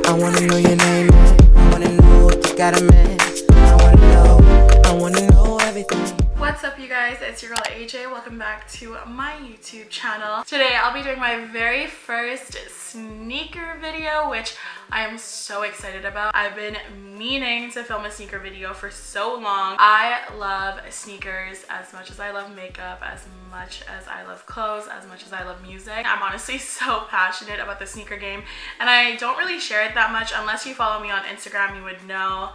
I wanna know your name, I wanna know if you got a man. I wanna know everything. What's up, you guys? It's your girl AJ. Welcome back to my YouTube channel. Today I'll be doing my very first sneaker video, which I am so excited about. I've been meaning to film a sneaker video for so long. I love sneakers as much as I love makeup, as much as I love clothes, as much as I love music. I'm honestly so passionate about the sneaker game, and I don't really share it that much. Unless you follow me on Instagram, you would know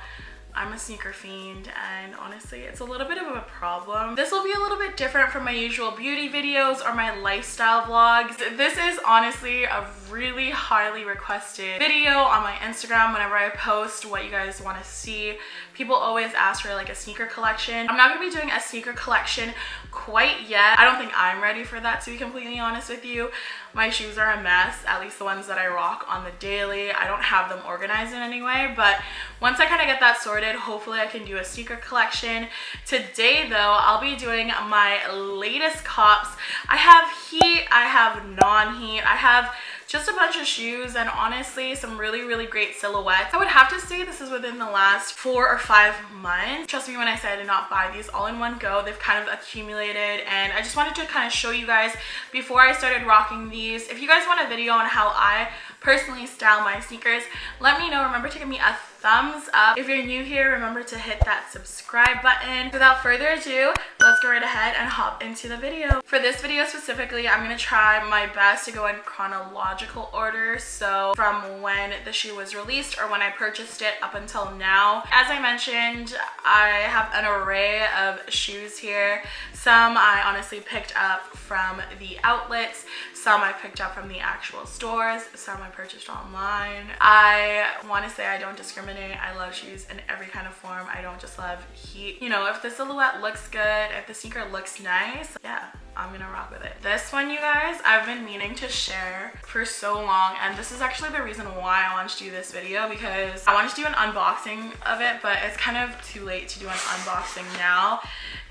I'm a sneaker fiend, and honestly it's a little bit of a problem. This will be a little bit different from my usual beauty videos or my lifestyle vlogs. This is honestly a really highly requested video on my Instagram. Whenever I post what you guys want to see, people always ask for like a sneaker collection. I'm not going to be doing a sneaker collection quite yet. I don't think I'm ready for that, to be completely honest with you. My shoes are a mess, at least the ones that I rock on the daily. I don't have them organized in any way, but once I kind of get that sorted, hopefully I can do a sneaker collection. Today though, I'll be doing my latest cops. I have heat, I have non-heat, I have just a bunch of shoes, and honestly some really great silhouettes. I would have to say this is within the last 4 or 5 months. Trust me when I say I did not buy these all in one go. They've kind of accumulated, and I just wanted to kind of show you guys before I started rocking these. If you guys want a video on how I personally style my sneakers, let me know. Remember to give me a thumbs up. If you're new here, remember to hit that subscribe button. Without further ado, let's go right ahead and hop into the video. For this video specifically, I'm gonna try my best to go in chronological order, so from when the shoe was released or when I purchased it up until now. As I mentioned, I have an array of shoes here. Some I honestly picked up from the outlets, some I picked up from the actual stores, some I purchased online. I want to say I don't discriminate. I love shoes in every kind of form. I don't just love heat. You know, if the silhouette looks good, if the sneaker looks nice, yeah, I'm gonna rock with it. This one, you guys, I've been meaning to share for so long, and this is actually the reason why I wanted to do this video, because I wanted to do an unboxing of it, but it's kind of too late to do an unboxing now.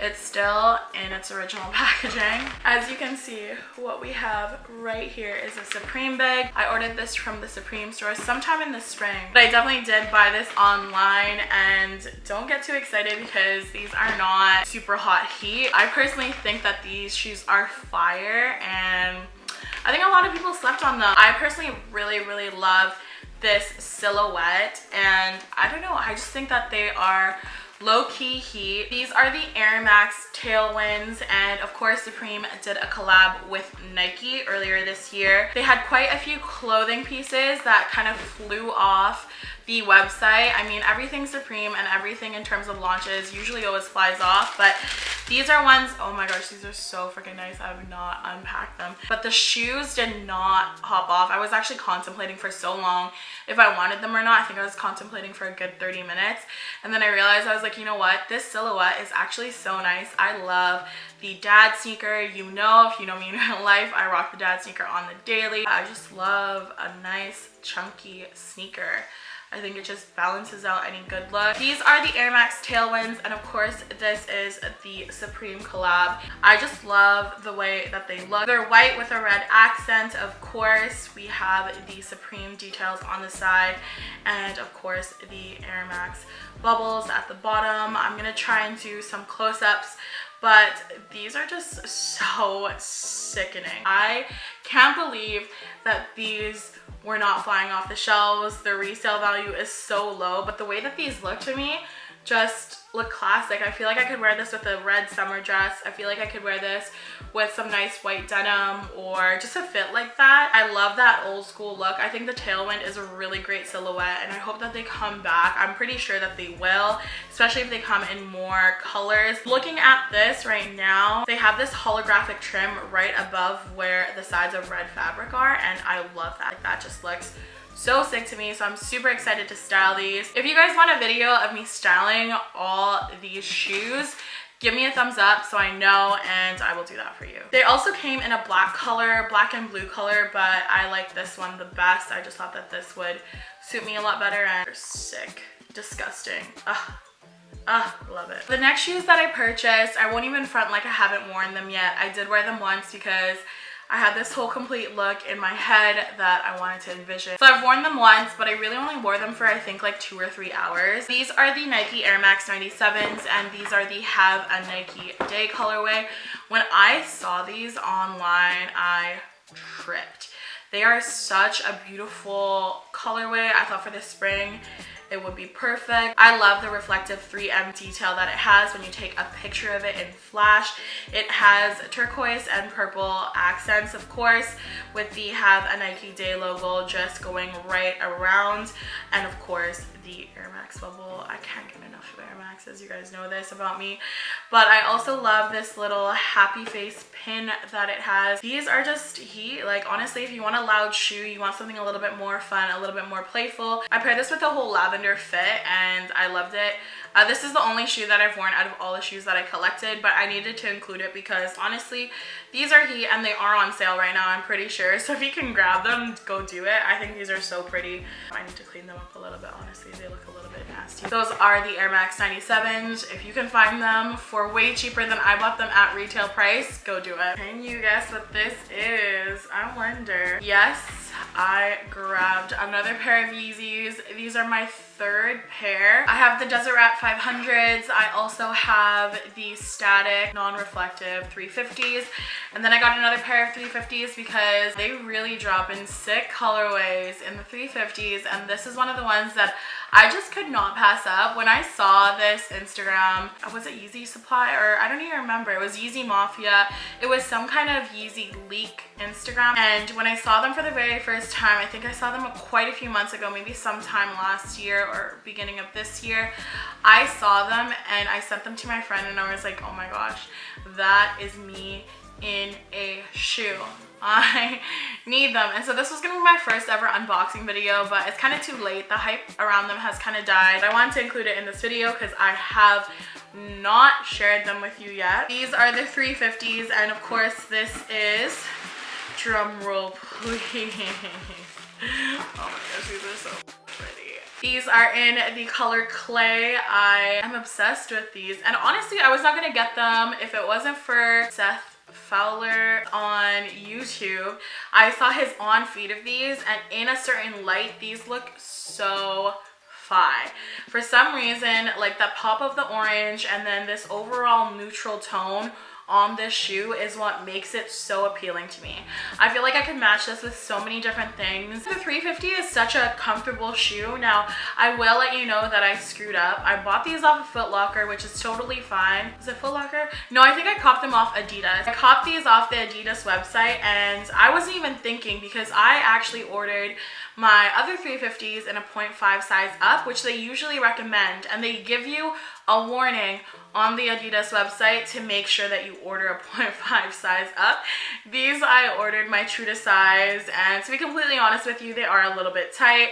It's still in its original packaging. As you can see, what we have right here is a Supreme bag. I ordered this from the Supreme store sometime in the spring, but I definitely did buy this online, and don't get too excited because these are not super hot heat. I personally think that these shoes are fire, and I think a lot of people slept on them. I personally really love this silhouette, and I don't know, I just think that they are low-key heat. These are the Air Max Tailwinds, and of course Supreme did a collab with Nike earlier this year. They had quite a few clothing pieces that kind of flew off the website. I mean, everything Supreme and everything in terms of launches usually always flies off, but these are ones, oh my gosh, these are so freaking nice. I have not unpacked them, but the shoes did not hop off. I was actually contemplating for so long if I wanted them or not. I think I was contemplating for a good 30 minutes, and then I realized, I was like, you know what, this silhouette is actually so nice. I love the dad sneaker. You know, if you know me in real life, I rock the dad sneaker on the daily. I just love a nice chunky sneaker. I think it just balances out any good look. These are the Air Max Tailwinds, and of course this is the Supreme collab. I just love the way that they look. They're white with a red accent. Of course, we have the Supreme details on the side, and of course the Air Max bubbles at the bottom. I'm gonna try and do some close-ups, but these are just so sickening. I can't believe that these were not flying off the shelves. The resale value is so low, but the way that these look to me just look classic. I feel like I could wear this with a red summer dress. I feel like I could wear this with some nice white denim or just a fit like that. I love that old school look. I think the Tailwind is a really great silhouette, and I hope that they come back. I'm pretty sure that they will, especially if they come in more colors. Looking at this right now, they have this holographic trim right above where the sides of red fabric are, and I love that. Like, that just looks so sick to me, so I'm super excited to style these. If you guys want a video of me styling all these shoes, give me a thumbs up so I know, and I will do that for you. They also came in a black color, black and blue color, but I like this one the best. I just thought that this would suit me a lot better, and they're sick, disgusting. Love it. The next shoes that I purchased, I won't even front like I haven't worn them yet. I did wear them once because I had this whole complete look in my head that I wanted to envision. So I've worn them once, but I really only wore them for I think like 2 or 3 hours. These are the Nike Air Max 97s, and these are the Have a Nike Day colorway. When I saw these online, I tripped. They are such a beautiful colorway. I thought for the spring it would be perfect. I love the reflective 3M detail that it has when you take a picture of it in flash. It has turquoise and purple accents, of course, with the Have a Nike Day logo just going right around. And of course, the Air Max bubble. I can't get enough of Air Maxes. You guys know this about me. But I also love this little happy face pin that it has. These are just heat. Like, honestly, if you want a loud shoe, you want something a little bit more fun, a little bit more playful. I paired this with a whole lavender fit and I loved it. This is the only shoe that I've worn out of all the shoes that I collected, but I needed to include it because honestly, these are heat and they are on sale right now, I'm pretty sure. So if you can grab them, go do it. I think these are so pretty. I need to clean them up a little bit, honestly. They look a little bit nasty. Those are the Air Max 97s. If you can find them for way cheaper than I bought them at retail price, go do it. Can you guess what this is? I wonder. Yes, I grabbed another pair of Yeezys. These are my 3rd pair. I have the Desert Rat 500s. I also have the static non-reflective 350s. And then I got another pair of 350s because they really drop in sick colorways in the 350s. And this is one of the ones that I just could not pass up. When I saw this Instagram, was it Yeezy Supply or I don't even remember. It was Yeezy Mafia. It was some kind of Yeezy leak Instagram. And when I saw them for the very first time, I think I saw them quite a few months ago, maybe sometime last year or beginning of this year. I saw them and I sent them to my friend and I was like, oh my gosh, that is me in a shoe. I need them. And so this was gonna be my first ever unboxing video, but it's kind of too late. The hype around them has kind of died. I wanted to include it in this video because I have not shared them with you yet. These are the 350s, and of course this is, drum roll please. Oh my gosh, these are so pretty. These are in the color clay. I am obsessed with these, and honestly I was not gonna get them if it wasn't for Seth Fowler on YouTube. I saw his on feed of these, and in a certain light these look so fire. For some reason, like that pop of the orange and then this overall neutral tone on this shoe is what makes it so appealing to me. I feel like I could match this with so many different things. The 350 is such a comfortable shoe. Now, I will let you know that I screwed up. I bought these off of Foot Locker, which is totally fine. Is it Foot Locker? No, I think I copped them off Adidas. I copped these off the Adidas website, and I wasn't even thinking because I actually ordered my other 350s in a 0.5 size up, which they usually recommend, and they give you a warning on the Adidas website to make sure that you order a 0.5 size up. These I ordered my true to size, and to be completely honest with you, they are a little bit tight.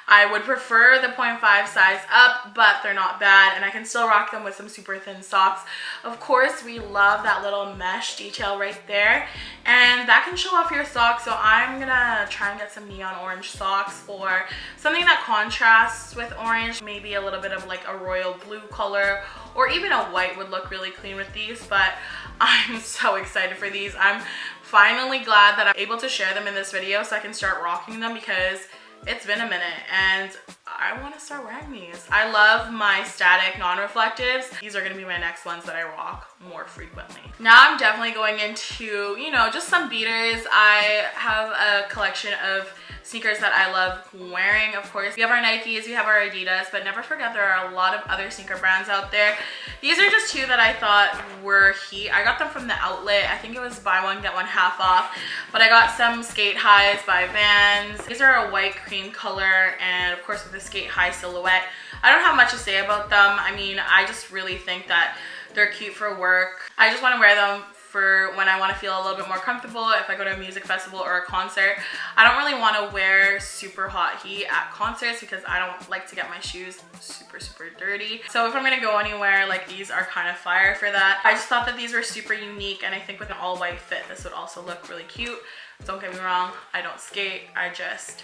I would prefer the 0.5 size up, but they're not bad, and I can still rock them with some super thin socks. Of course, we love that little mesh detail right there, and that can show off your socks, so I'm gonna try and get some neon orange socks or something that contrasts with orange, maybe a little bit of like a royal blue color, or even a white would look really clean with these, but I'm so excited for these. I'm finally glad that I'm able to share them in this video so I can start rocking them, because it's been a minute and I want to start wearing these. I love my static non-reflectives. These are going to be my next ones that I rock more frequently. Now I'm definitely going into, you know, just some beaters. I have a collection of sneakers that I love wearing. Of course, we have our Nikes, we have our Adidas, but never forget there are a lot of other sneaker brands out there. These are just two that I thought were heat. I got them from the outlet. I think it was buy one, get one half off, but I got some skate highs by VANS. These are a white cream color, and of course with the skate high silhouette. I don't have much to say about them. I mean, I just really think that they're cute for work. I just want to wear them for when I want to feel a little bit more comfortable. If I go to a music festival or a concert, I don't really want to wear super hot heat at concerts because I don't like to get my shoes super dirty. So if I'm gonna go anywhere, like, these are kind of fire for that. I just thought that these were super unique, and I think with an all white fit this would also look really cute. Don't get me wrong, I don't skate, I just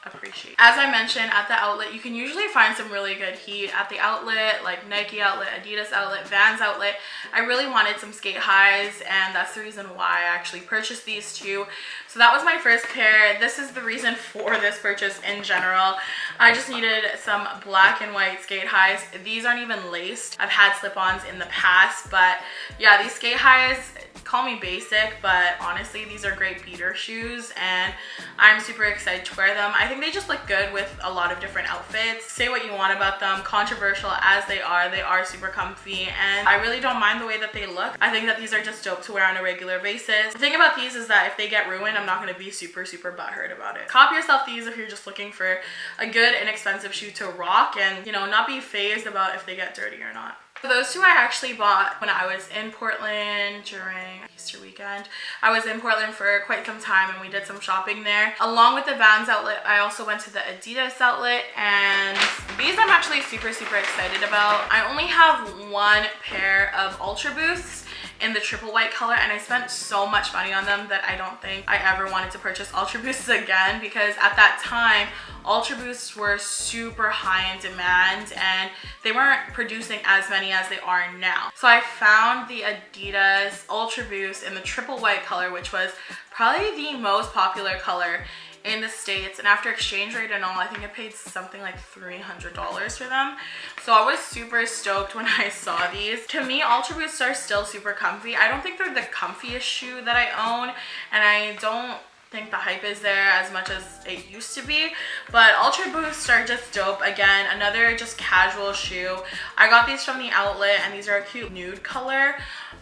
appreciate. As I mentioned, at the outlet, you can usually find some really good heat at the outlet, like Nike outlet, Adidas outlet, Vans outlet. I really wanted some skate highs, and that's the reason why I actually purchased these two. So that was my first pair. This is the reason for this purchase in general. I just needed some black and white skate highs. These aren't even laced. I've had slip-ons in the past, but yeah, these skate highs, call me basic, but honestly, these are great beater shoes, and I'm super excited to wear them. I think they just look good with a lot of different outfits. Say what you want about them, controversial as they are super comfy, and I really don't mind the way that they look. I think that these are just dope to wear on a regular basis. The thing about these is that if they get ruined, I'm not going to be super butthurt about it. Cop yourself these if you're just looking for a good, inexpensive shoe to rock and, you know, not be phased about if they get dirty or not. So those two I actually bought when I was in Portland during Easter weekend. I was in Portland for quite some time and we did some shopping there. Along with the Vans outlet, I also went to the Adidas outlet, and these I'm actually super excited about. I only have one pair of Ultra Boosts in the triple white color, and I spent so much money on them that I don't think I ever wanted to purchase Ultra Boosts again, because at that time Ultra Boosts were super high in demand and they weren't producing as many as they are now. So I found the Adidas Ultra Boost in the triple white color, which was probably the most popular color in the States, and after exchange rate and all, I think I paid something like $300 for them. So I was super stoked when I saw these. To me, Ultra Boosts are still super comfy. I don't think they're the comfiest shoe that I own, and I don't think the hype is there as much as it used to be, but Ultra Boosts are just dope. Again, another just casual shoe. I got these from the outlet, and these are a cute nude color.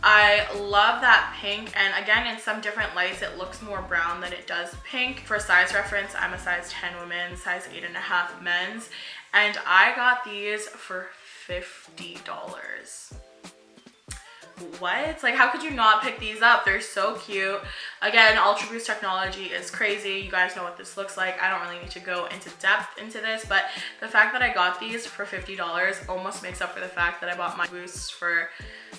I love that pink, and again, in some different lights it looks more brown than it does pink. For size reference, I'm a size 10 women, size 8.5 men's, and I got these for $50. What? Like, how could you not pick these up? They're so cute. Again, Ultra Boost technology is crazy. You guys know what this looks like. I don't really need to go into depth into this, but the fact that I got these for $50 almost makes up for the fact that I bought my boosts for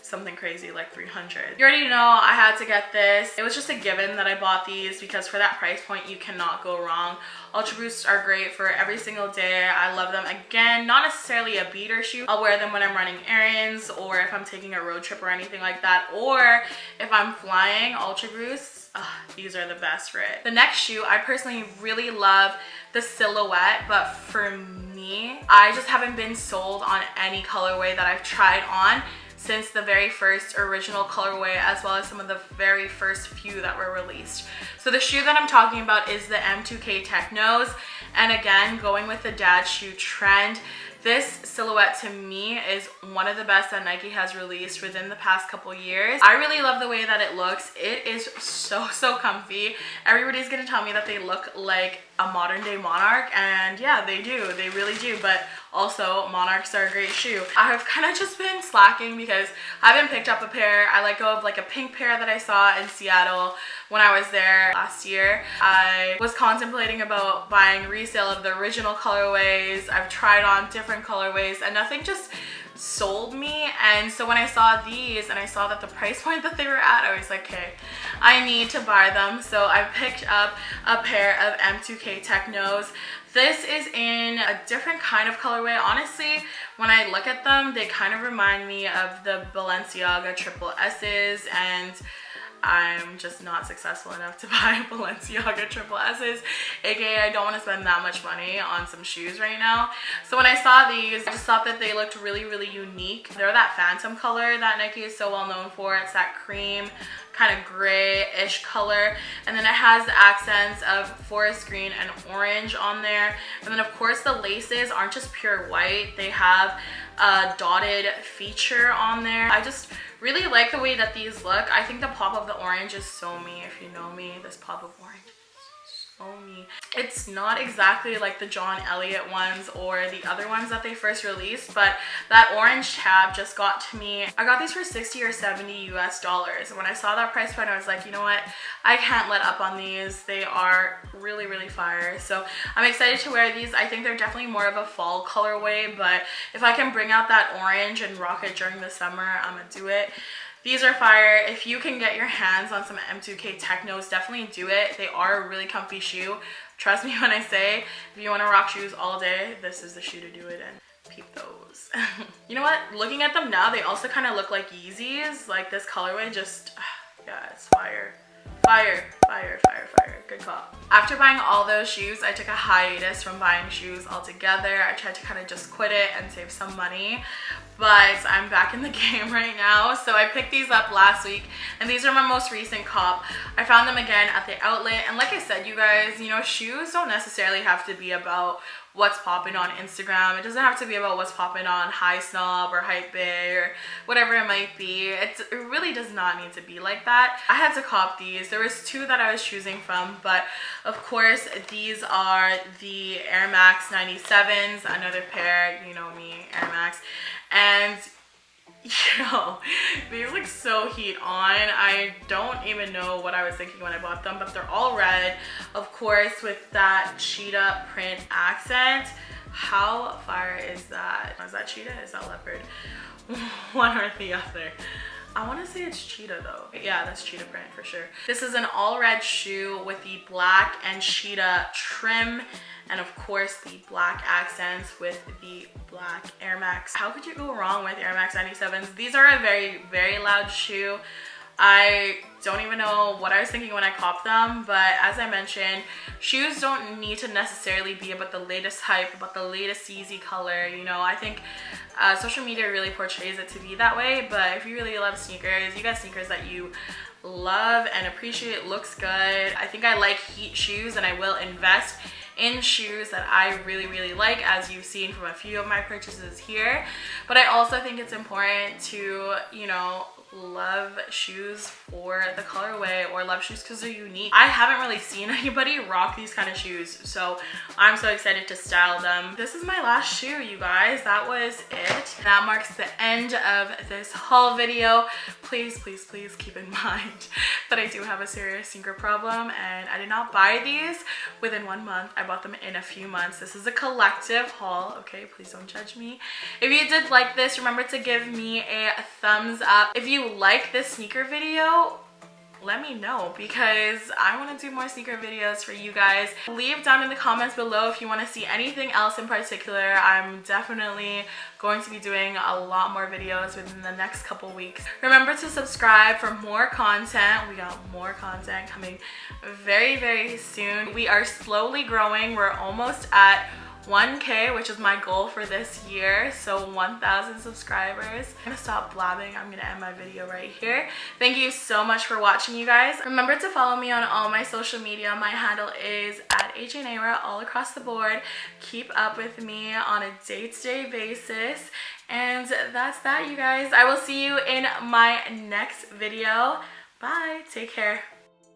something crazy like $300. You already know I had to get this. It was just a given that I bought these because for that price point, you cannot go wrong. Ultra Boosts are great for every single day. I love them. Again, not necessarily a beater shoe. I'll wear them when I'm running errands or if I'm taking a road trip or anything like that, or if I'm flying. Ultra Boosts, these are the best for it. The next shoe, I personally really love the silhouette, but for me, I just haven't been sold on any colorway that I've tried on since the very first original colorway, as well as some of the very first few that were released. So the shoe that I'm talking about is the M2K Teknos, and again, going with the dad shoe trend, this silhouette to me is one of the best that Nike has released within the past couple years. I really love the way that it looks. It is so comfy. Everybody's gonna tell me that they look like a modern day Monarch, and yeah, they do. They really do, but also Monarchs are a great shoe. I've kind of just been slacking because I haven't picked up a pair. I let go of like a pink pair that I saw in Seattle when I was there last year. I was contemplating about buying resale of the original colorways. I've tried on different colorways and nothing just sold me, and so when I saw these and I saw that the price point that they were at, I was like, okay, I need to buy them. So I picked up a pair of M2K Teknos. This is in a different kind of colorway. Honestly, when I look at them, they kind of remind me of the Balenciaga Triple S's, and I'm just not successful enough to buy Balenciaga Triple S's, aka I don't want to spend that much money on some shoes right now. So when I saw these, I just thought that they looked really unique. They're that phantom color that Nike is so well known for. It's that cream, kind of gray-ish color, and then it has the accents of forest green and orange on there. And then of course the laces aren't just pure white, they have a dotted feature on there. I just really like the way that these look. I think the pop of the orange is so me. If you know me, this pop of orange is so me. It's not exactly like the John Elliott ones or the other ones that they first released, but that orange tab just got to me. I got these for 60 or 70 US dollars, and when I saw that price point, I was like, you know what, I can't let up on these. They are really fire. So I'm excited to wear these. I think they're definitely more of a fall colorway, but if I can bring out that orange and rock it during the summer, I'm gonna do it. These are fire. If you can get your hands on some M2K Teknos, definitely do it. They are a really comfy shoe. trust me when I say, if you want to rock shoes all day, this is the shoe to do it in. Peep those. You know what? Looking at them now, they also kind of look like Yeezys. Like this colorway just, yeah, it's fire. Fire, fire, fire, fire. Good call. After buying all those shoes, I took a hiatus from buying shoes altogether. I tried to kind of just quit it and save some money, but I'm back in the game right now. So I picked these up last week, and these are my most recent cop. I found them again at the outlet, and like I said, you guys, you know, shoes don't necessarily have to be about what's popping on Instagram. It doesn't have to be about what's popping on High Snob or Hypebae or whatever it might be. It really does not need to be like that. I had to cop these. There was two that I was choosing from, but of course these are the Air Max 97s, another pair, you know me, Air Max. And yo, these look so heat on. I don't even know what I was thinking when I bought them, but they're all red, of course, with that cheetah print accent. How fire is that? Is that cheetah? Is that leopard? One or the other. I want to say it's cheetah though. Yeah, that's cheetah print for sure. This is an all red shoe with the black and cheetah trim, and of course the black accents with the black Air Max. How could you go wrong with Air Max 97s? These are a very, very loud shoe. I don't even know what I was thinking when I copped them, but as I mentioned, shoes don't need to necessarily be about the latest hype, about the latest Yeezy color. You know, I think social media really portrays it to be that way, but if you really love sneakers, you got sneakers that you love and appreciate, looks good. I think I like heat shoes, and I will invest in shoes that I really, really like, as you've seen from a few of my purchases here. But I also think it's important to, you know, love shoes for the colorway, or love shoes because they're unique. I haven't really seen anybody rock these kind of shoes, so I'm so excited to style them. This is my last shoe, you guys. That was it. That marks the end of this haul video. Please, please, please keep in mind that I do have a serious sneaker problem, and I did not buy these within 1 month. I bought them in a few months. This is a collective haul, okay? Please don't judge me. If you did like this, remember to give me a thumbs up. If you like this sneaker video, let me know, because I want to do more sneaker videos for you guys. Leave down in the comments below if you want to see anything else in particular. I'm definitely going to be doing a lot more videos within the next couple weeks. Remember to subscribe for more content. We got more content coming very, very soon. We are slowly growing. We're almost at 1K, which is my goal for this year, so 1,000 subscribers. I'm gonna stop blabbing. I'm gonna end my video right here. Thank you so much for watching, you guys. Remember to follow me on all my social media. My handle is at Ajay Neyra all across the board. Keep up with me on a day-to-day basis. And that's that, you guys. I will see you in my next video. Bye. Take care.